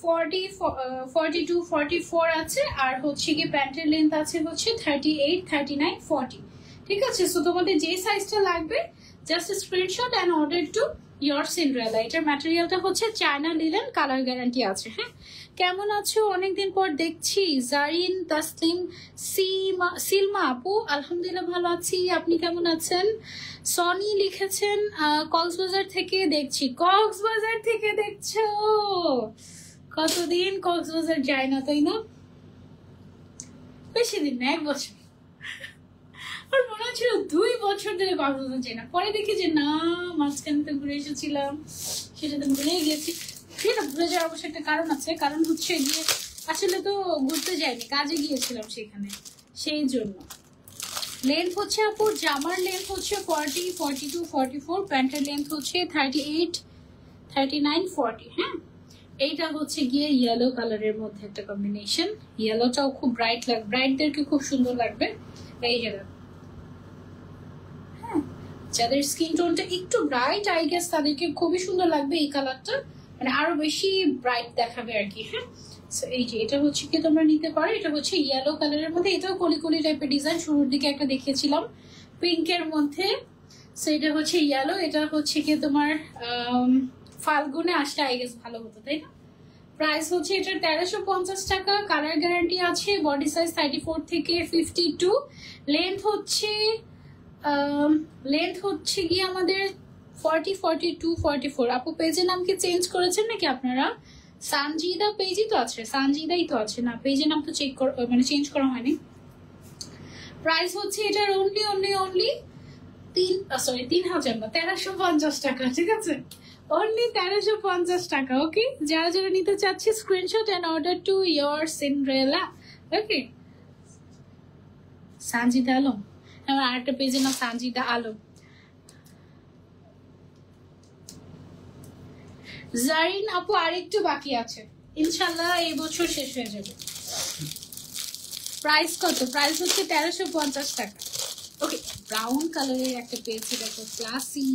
40, 42, 44 আছে, আর হচ্ছে গিয়ে প্যান্টের লেন্থ আছে হচ্ছে 38, 39, 40। ঠিক আছে, সো তোমাদের যে সাইজটা লাগবে just screenshot and order to your Cinderella. এটার ম্যাটেরিয়ালটা হচ্ছে চায়না লিনেন, কালার গ্যারান্টি আছে। হ্যাঁ, কেমন আছো? অনেকদিন পর দেখছি। জারিন তাসলিম সিলমা আপু, আলহামদুলিল্লাহ ভালো আছি, আপনি কেমন আছেন? সনি লিখেছেন কক্সবাজার থেকে দেখছি। কক্সবাজার থেকে দেখছো? কতদিন কক্সবাজার যায় না তাই না? বেশি দিন না, 1 বছর। আর মনে হচ্ছিল 2 বছর ধরে কক্সবাজার যাই না, পরে দেখি যে না, মাঝখানে তো ঘুরে এসেছিলাম, সেটা তো ভুলে গেছি। সেটা ভুলে যাওয়ার অবশ্য একটা কারণ আছে, কারণ হচ্ছে গিয়ে আসলে তো ঘুরতে যাইনি, কাজে গিয়েছিলাম সেখানে, সেই জন্য। লেন্থ হচ্ছে আপু, জামার লেন্থ হচ্ছে 40, 42, 44, প্যান্টের লেন্থ হচ্ছে 38, 39, 40। হ্যাঁ, এইটা হচ্ছে গিয়ে ইয়েলো কালারের মধ্যে একটা কম্বিনেশন। ইয়েলোটাও খুব ব্রাইট লাগবে, ব্রাইটদেরকে খুব সুন্দর লাগবে। এই যে হ্যাঁ, যাদের স্কিন টোনটা একটু ব্রাইট আই গেস তাদেরকে খুবই সুন্দর লাগবে এই কালারটা, মানে আরো বেশি ব্রাইট দেখাবে আর কি। হ্যাঁ, সো এই যে এটা হচ্ছে কি তোমরা নিতে পারো। এটা হচ্ছে ইয়েলো কালারের মধ্যে, এটাও কলি টাইপের ডিজাইন, শুরুর দিকে একটা দেখিয়েছিলাম পিঙ্কের মধ্যে। সো এটা হচ্ছে ইয়েলো, এটা হচ্ছে কি তোমার ফাল্গুনে আসলে আই গেস ভালো হতো তাই না। প্রাইস হচ্ছে এটা 1350 টাকা, কালার গ্যারান্টি আছে। বডি সাইজ 34 থেকে 52, লেন্থ হচ্ছে গিয়ে আমাদের 40, 42, 44। আপু পেজের নাম কি চেঞ্জ করেছেন নাকি আপনারা? সানজিদা পেজই তো আছে, সানজিদাই তো আছে না, পেজের নাম তো মানে চেঞ্জ করা হয়নি। প্রাইস হচ্ছে এটার অনলি 3,000 না, 1350 টাকা, ঠিক আছে? অনলি 1350 টাকা। ওকে, যারা যারা নিতে চাচ্ছে screenshot and order to your Cinderella. Okay, Sanjida Alam, আমার আরেকটা পেজের নাম সানজিদা আলম। জারিন আপু আরেকটু বাকি আছে, ইনশাল্লাহ এই বছর শেষ হয়ে যাবে। প্রাইস কত? প্রাইস হচ্ছে 1350 টাকা। ওকে, ব্রাউন কালারের একটা পেয়েছি, দেখো ক্লাসি,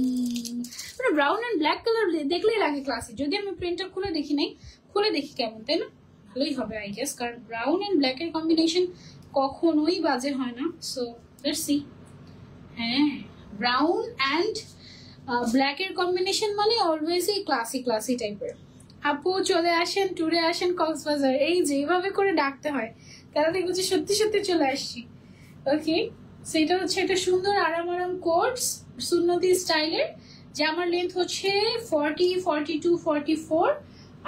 মানে ব্রাউন এন্ড ব্ল্যাক কালার দেখলেই লাগে ক্লাসি। যদি আমি প্রিন্টটা খুলে দেখি নাই, খুলে দেখি কেমন, তাই না? ভালোই হবে আই গেস, কারণ ব্রাউন এন্ড ব্ল্যাক এর কম্বিনেশন কখনোই বাজে হয় না। So let's see. হ্যাঁ, ব্রাউন অ্যান্ড ব্ল্যাক এর কম্বিনেশন মানে অলওয়েজই ক্লাসি ক্লাসি টাইপের। আপু চলে আসেন, ট্যুরে আসেন কক্সবাজার। এই যেভাবে করে ডাকতে হয় তারা দেখবো যে সত্যি সত্যি চলে আসছি। ওকে, সেটা হচ্ছে একটা সুন্দর আরাম আরাম কোট সুন্নতি স্টাইলের, জামার লেন্থ হচ্ছে 40, 42, 44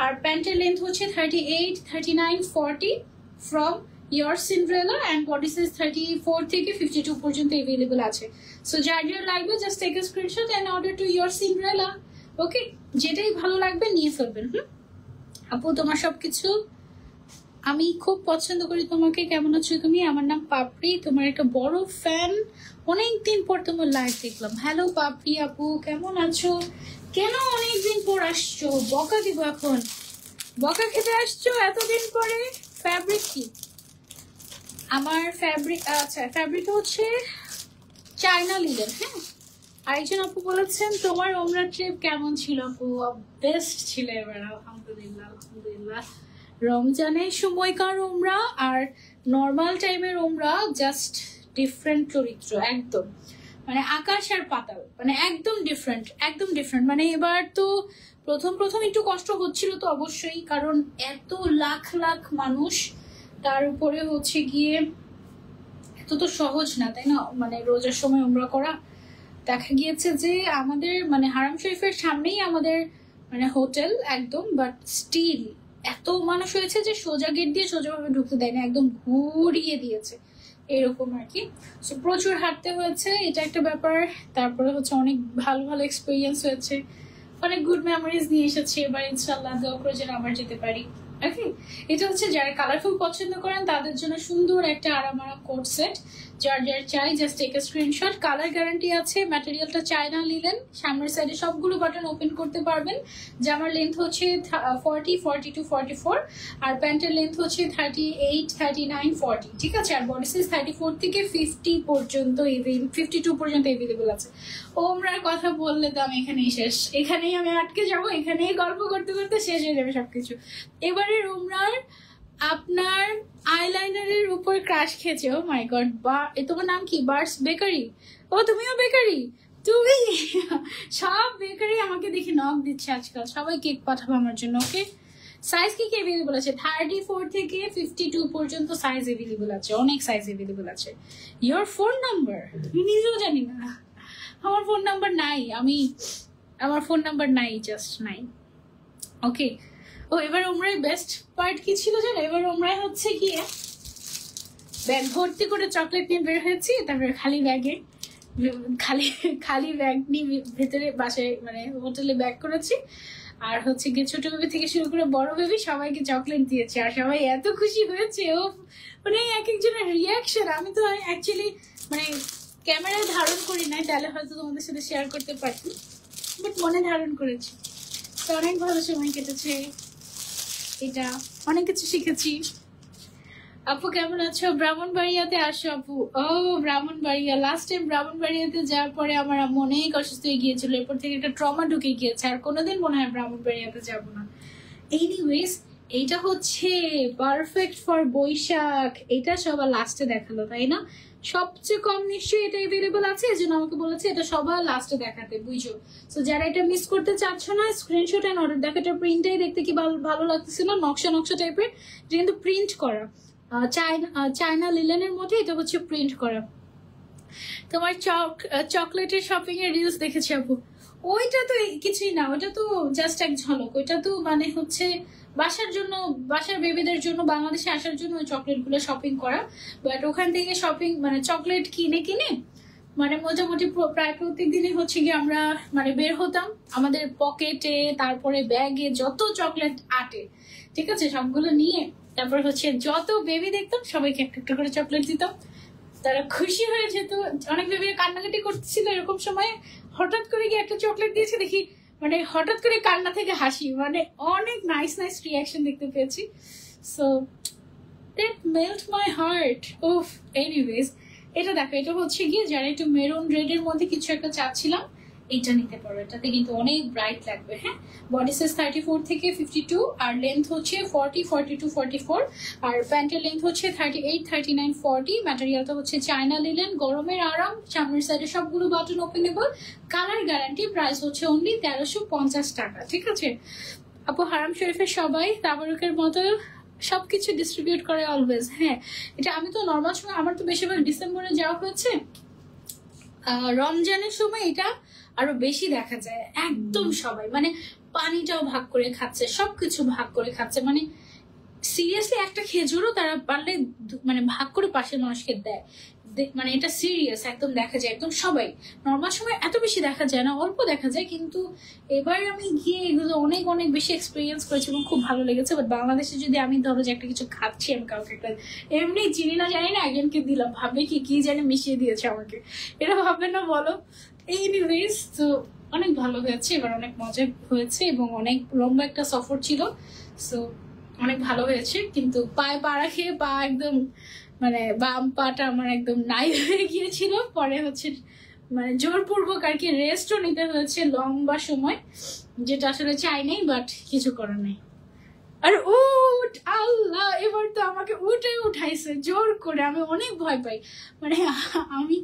আর প্যান্টের লেন্থ হচ্ছে 38, 39, 40 from your Cinderella and body size 34 থেকে 52 পর্যন্ত অ্যাভেলেবল আছে। সো যার যার লাগবে just take a screenshot and order to your Cinderella. Okay, যেটাই ভালো লাগবে নিয়ে ফেলবেন। আপু তোমার সবকিছু আমি খুব পছন্দ করি তোমাকে। কেমন আছো তুমি? আমার নাম পাপড়ি, তোমার একটা বড় ফ্যান, অনেকদিন পর তোমার লাইভ দেখলাম। হ্যালো পাপড়ি আপু, কেমন আছো? কেন অনেকদিন পর আসছো? বকা দিব এখন, বকা খেতে আসছো এতদিন পরে? ফ্যাব্রিক কি? আমার ফ্যাব্রিক, আচ্ছা ফ্যাব্রিক হচ্ছে চায়না লিলেন। হ্যাঁ, আরেকজন আপু বলেছেন তোমার ওমরা ট্রিপ কেমন ছিল? আপু বেস্ট ছিল এবার, আলহামদুলিল্লাহ আলহামদুলিল্লাহ। রমজানের সময়কার ওমরা আর নর্মাল টাইমের ওমরা জাস্ট ডিফারেন্ট চরিত্র, একদম মানে আকাশ আর পাতাল, মানে একদম ডিফারেন্ট, একদম ডিফারেন্ট। মানে এবার তো প্রথম প্রথম একটু কষ্ট হচ্ছিল তো অবশ্যই, কারণ এত লাখ লাখ মানুষ, তার উপরে হচ্ছে গিয়ে এত তো সহজ না, তাই না? মানে রোজার সময় ওমরা করা। দেখা গিয়েছে যে আমাদের মানে হারাম শরীফের সামনেই আমাদের মানে হোটেল একদম, বাট স্টিল এত মানুষ হয়েছে যে সোজা গেট দিয়ে সোজাভাবে ঢুকতে দেয় না, একদম ঘুরিয়ে দিয়েছে এরকম আর কি। সো প্রচুর হাঁটতে হয়েছে, এটা একটা ব্যাপার। তারপরে হচ্ছে অনেক ভালো ভালো এক্সপিরিয়েন্স হয়েছে, অনেক গুড মেমোরিজ নিয়ে এসেছি। এবার ইনশাল্লাহ দোয়া করে যেন আবার যেতে পারি। ওকে, এটা হচ্ছে যারা কালারফুল পছন্দ করেন তাদের জন্য সুন্দর একটা আরাম আরাম কোট সেট। যার যার চাই just take a screenshot. Colour guarantee আছে, ম্যাটেরিয়ালটা চায়না লিলেন, সামনের সাইডে সবগুলো বাটন ওপেন করতে পারবেন। জামার লেন্থ হচ্ছে 40, 42, 44 আর প্যান্টের লেন্থ হচ্ছে 38, 39, 40, ঠিক আছে? আর বডি সাইজ 34 থেকে 50 পর্যন্ত, 52 পর্যন্ত অ্যাভেলেবল আছে। ওমরার কথা বললে তো আমি এখানেই শেষ, এখানেই আমি আটকে যাবো, এখানেই গল্প করতে করতে শেষ হয়ে যাবে সবকিছু। এবারে ওমরার আপনার আইলাইনারের উপর ক্রাশ খেয়েছে। ও মাই গড, তোমার নাম কি? Burst bakery? ও তুমিও বেকারি? তুমি সব বেকারি আমাকে দেখে নক দিচ্ছে আজকাল, সবাই কেক পাঠাবো আমার জন্য। ওকে, সাইজ কি কি অ্যাভেলেবল আছে? 34 থেকে 52 পর্যন্ত সাইজ অ্যাভেলেবল আছে, অনেক সাইজ অ্যাভেলেবল আছে। Your phone number? আমি নিজেও জানি না, আমার ফোন নাম্বার নাই, আমার ফোন নাম্বার নাই, জাস্ট নাই। ওকে, ও এবার ওমরাই বেস্ট পার্ট কি ছিল জানো? এবার ওমরাই হচ্ছে গিয়ে ব্যাগ ভর্তি করে চকলেট নিয়ে বের হয়েছি, তারপরে খালি ব্যাগে খালি ব্যাগ নিয়ে ভেতরে বাসায় মানে হোটেলে ব্যাক করেছি। আর হচ্ছে গিয়ে ছোট বেবি থেকে শুরু করে বড় বেবি সবাইকে চকলেট দিয়েছে, আর সবাই এত খুশি হয়েছে। ও মানে এক একজনের রিয়াকশন আমি তো অ্যাকচুয়ালি মানে ক্যামেরায় ধারণ করি নাই, তাহলে হয়তো তোমাদের সাথে শেয়ার করতে পারতাম, বাট মনে ধারণ করেছি। তো অনেক ভালো সময় কেটেছে, এটা অনেক কিছু শিখেছি। আপু কেমন আছো? ব্রাহ্মণবাড়িয়াতে আসো আপু। ও ব্রাহ্মণবাড়িয়া, লাস্ট টাইম ব্রাহ্মণবাড়িয়াতে যাওয়ার পরে আমার আম্মু অনেক অসুস্থ হয়ে গিয়েছিল, এরপর থেকে একটা ট্রমা ঢুকে গিয়েছে, আর কোনোদিন মনে হয় ব্রাহ্মণবাড়িয়াতে যাবো না। এনিওয়েজ, এইটা হচ্ছে পারফেক্ট ফর বৈশাখ, এটা সবার লাস্টে দেখালো তাই না? সবচেয়ে কম নিশ্চয়ই এটা অ্যাভেলেবল আছে, এই জন্য আমাকে বলেছে এটা সবার লাস্টে দেখাতে, বুঝছো? সো যারা এটা মিস করতে চাচ্ছ না, স্ক্রিনশট এন্ড অর্ডার। দেখো এটা প্রিন্টটাই দেখতে কি ভালো লাগতেছিল, নকশা নকশা টাইপের, এটা কিন্তু প্রিন্ট করা, চায়না লিলেনের মধ্যে এটা হচ্ছে প্রিন্ট করা। তোমার চকলেটের শপিং এর রিলস দেখেছি আপু, ওইটা তো কিছুই না, ওইটা তো জাস্ট এক ঝলক, ওইটা তো মানে হচ্ছে বাসার জন্য, বাসার বেবিদের জন্য বাংলাদেশে আসার জন্য ওই চকলেটগুলো শপিং করা। বাট ওখান থেকে শপিং মানে চকলেট কিনে কিনে মানে মোটামুটি প্রায় প্রত্যেক দিনই হচ্ছে গিয়ে আমরা মানে বের হতাম, আমাদের পকেটে তারপরে ব্যাগে যত চকলেট আটে, ঠিক আছে, সবগুলো নিয়ে তারপর হচ্ছে যত বেবি দেখতাম সবাইকে একটা একটা করে চকলেট দিতাম। তারা খুশি হয়ে যেত, অনেক বেবি কান্নাকাটি করতেছিল, এরকম সময় হঠাৎ করে গিয়ে একটা চকলেট দিয়েছে দেখি মানে হঠাৎ করে কান্না থেকে হাসি, মানে অনেক নাইস নাইস রিয়াকশন দেখতে পেয়েছি। So that melt my heart. উফ, এনিওয়েজ এটা দেখো, এটা হচ্ছে গিয়ে যারা একটু মেরুন রেডের মধ্যে কিছু একটা চাচ্ছিলাম এইটা নিতে পারো, এটাতে কিন্তু অনেক ব্রাইট লাগবে। হ্যাঁ, বডি সাইজ 34 থেকে 52 আর লেন্থ হচ্ছে 40, 42, 44 আর প্যান্টের লেন্থ হচ্ছে 38, 39, 40। ম্যাটেরিয়ালটা হচ্ছে চায়না লিলেন, গরমের আরাম, সামনের সাইডে সবগুলো button openable, colour guarantee, price হচ্ছে অনলি 1350 টাকা। ঠিক আছে আপু, হারাম শরীফের সবাই তাবারুকের মতো সবকিছু ডিস্ট্রিবিউট করে অলওয়েজ। হ্যাঁ, এটা আমি তো নর্মাল সময় আমার তো বেশিরভাগ ডিসেম্বরে যাওয়া হয়েছে, রমজানের সময় এটা আরো বেশি দেখা যায়, একদম সবাই মানে পানিটাও ভাগ করে খাচ্ছে, সবকিছু ভাগ করে খাচ্ছে, মানে সিরিয়াসলি একটা খেজুরও তারা পারলে মানে ভাগ করে পাশের মানুষকে দেয়, মানে এটা সিরিয়াস একদম দেখা যায়, একদম সবাই। নর্মাল সময় এত বেশি দেখা যায় না, অল্প দেখা যায়, কিন্তু এবার আমি গিয়ে এগুলো অনেক অনেক বেশি এক্সপিরিয়েন্স করেছি এবং খুব ভালো লেগেছে। বাট বাংলাদেশে যদি আমি ধরো যে একটা কিছু খাচ্ছি, আমি কাউকে একটা এমনি চিনি না জানি না একজনকে দিলাম, ভাবে কি কি জানি মিশিয়ে দিয়েছে আমাকে, এটা ভাববে না বলো? এনিওয়েজ, তো অনেক ভালো হয়েছে, এবার অনেক মজা হয়েছে এবং অনেক লম্বা একটা সফর ছিল, সো অনেক ভালো হয়েছে। কিন্তু পায়ে পাড়া খেয়ে পা একদম মানে বাম পাটা আমার একদম নাই হয়ে গিয়েছিল, পরে হচ্ছে মানে জোরপূর্বক আর কি রেস্টও নিতে হয়েছে লম্বা সময়, যেটা আসলে চাই নাই, বাট কিছু করার নেই। আর উঠ আল্লাহ, এবার তো আমাকে উঠাইছে জোর করে, আমি অনেক ভয় পাই, মানে আমি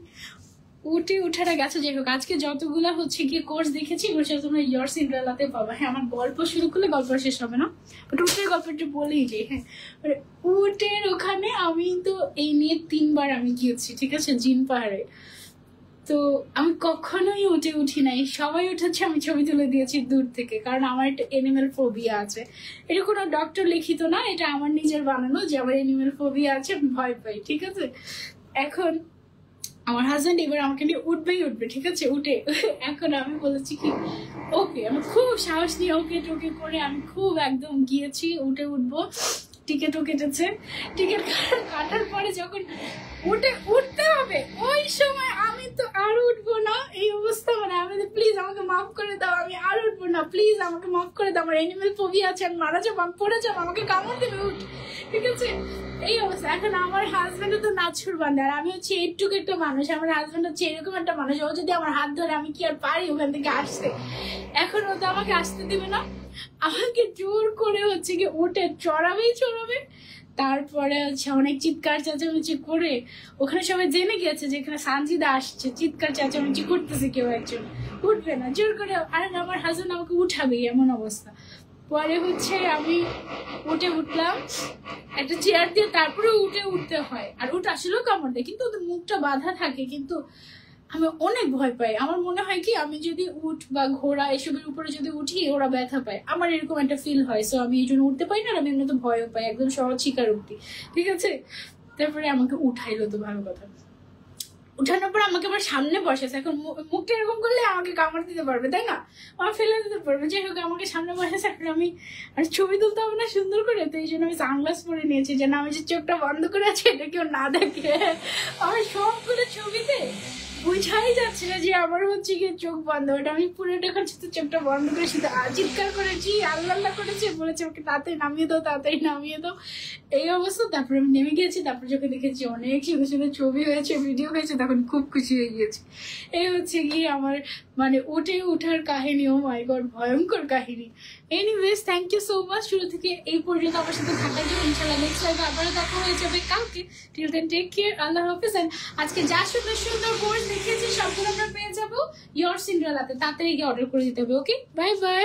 উঠাটা গেছে। যাই হোক, আজকে যতগুলা হচ্ছে গিয়ে কোর্স দেখেছি এগুলো তোমরা ইয়র সিন্ড্রেলাতে পাবা। হ্যাঁ, আমার গল্প শুরু করলে গল্প শেষ হবে না, বাট উটের গল্পটা বলেই যাই। হ্যাঁ, মানে উটের ওখানে আমি তো এই নিয়ে 3 বার আমি গিয়েছি, ঠিক আছে, জিন পাহাড়ে। তো আমি কখনোই উঠি নাই, সবাই উঠেছে, আমি ছবি তুলে দিয়েছি দূর থেকে, কারণ আমার একটা এনিমেল ফোবিয়া আছে। এটা কোনো ডক্টর লিখিত না, এটা আমার নিজের বানানো যে আমার এনিমেল ফোবিয়া আছে, আমি ভয় পাই। ঠিক আছে, এখন আমার হাজবেন্ড এবার আমাকে নিয়ে উঠবে, ঠিক আছে, উঠে এখন আমি বলেছি কি ওকে, আমি খুব সাহস নিয়ে ওকে টোকে করে আমি খুব একদম গিয়েছি, উঠবো। টিকিটও কেটেছে, টিকিট কাটার পরে যখন উঠতে হবে ওই সময় আমি তো আর উঠবো না, এই অবস্থা, মানে আমি প্লিজ আমাকে মাফ করে দাও, আমি আর উঠবো না, প্লিজ আমাকে মাফ করে দাও, আমার এনিমেল ফোবিয়া আছে, আমি মারা যাবো, আমি পড়ে যাবো, আমাকে কামড় দেবে, উঠ। ঠিক আছে, এই অবস্থা। এখন আমার হাজবেন্ডও তো নাচুর বান্ধে, আর আমি হচ্ছে এইটুকু একটা মানুষ, আমার হাজবেন্ড হচ্ছে এরকম একটা মানুষ, ও যদি আমার হাত ধরে আমি কি আর পারি ওখান থেকে আসতে? এখন ও তো আমাকে আসতে দিবে না, আমাকে জোর করে হচ্ছে কি উঠে চড়াবে। তারপরে হচ্ছে অনেক চিৎকার চেঁচামেচি করে, ওখানে সবাই জেনে গিয়েছে যে এখানে সানজিদা আসছে, চিৎকার চেঁচামেচি করতেছে, কেউ একজন উঠবে না, জোর করে। আর আমার হাজবেন্ড আমাকে উঠাবে, এমন অবস্থা। পরে হচ্ছে আমি উঠলাম একটা চেয়ার দিয়ে, তারপরে উঠতে হয়, আর আসলেও কামড় দেয়, কিন্তু ওদের মুখটা বাঁধা থাকে, কিন্তু আমি অনেক ভয় পাই। আমার মনে হয় কি আমি যদি উট বা ঘোড়া এসবের উপরে যদি উঠি ওরা ব্যথা পায়, আমার এরকম একটা ফিল হয়, সো আমি এই জন্য উঠতে পারি না, আর আমি এমনি তো ভয়ও পাই, একদম সহজ শিকার উঠি। ঠিক আছে, তারপরে আমাকে উঠাইলো, তো ভালো কথা। উঠানোর পর আমাকে আবার সামনে বসেছে, এখন মুখটা এরকম করলে আমাকে কামড় দিতে পারবে, তাই না, আমার ফেলে দিতে পারবে। যাই হোক, আমাকে সামনে বসেছে, এখন আমি আর ছবি তুলতে হবে না সুন্দর করে, তো এই জন্য আমি সানগ্লাস পরে নিয়েছি, যেন আমি যে চোখটা বন্ধ করে আছে এটা কেউ না দেখে। আমার সবগুলো ছবিতে বুঝাই যাচ্ছে না যে আমার হচ্ছে গিয়ে চোখ বন্ধ, ওটা আমি পুরোটা এখন শুধু চোখটা বন্ধ করে শুধু চিৎকার করেছি, আল্লাহ করেছে, বলেছে ওকে তাড়াতাড়ি নামিয়ে দাও, এই অবস্থা। তারপরে আমি নেমে গিয়েছি, তারপরে যখন দেখেছি অনেক সুন্দর সুন্দর ছবি হয়েছে, ভিডিও হয়েছে, তখন খুব খুশি হয়ে গিয়েছি। এই হচ্ছে গিয়ে আমার মানে ওঠার কাহিনী। ও মাই গড, ভয়ঙ্কর কাহিনী। Anyways, thank you so much শুরু থেকে এই পর্যন্ত আমার সাথে থাকার জন্য। ইনশাআল্লাহ নেক্সট লাইভে আবারও দেখা হয়ে যাবে কালকে। টিল দেন টেক কেয়ার, আল্লাহ হাফেজ। এন্ড আজকে যা সুন্দর সুন্দর কোর্স দেখিয়েছি সবগুলো আমরা পেয়ে যাবো ইয়র সিন্ড্রেলাতে, তাড়াতাড়ি গিয়ে অর্ডার করে দিতে হবে। ওকে, বাই বাই।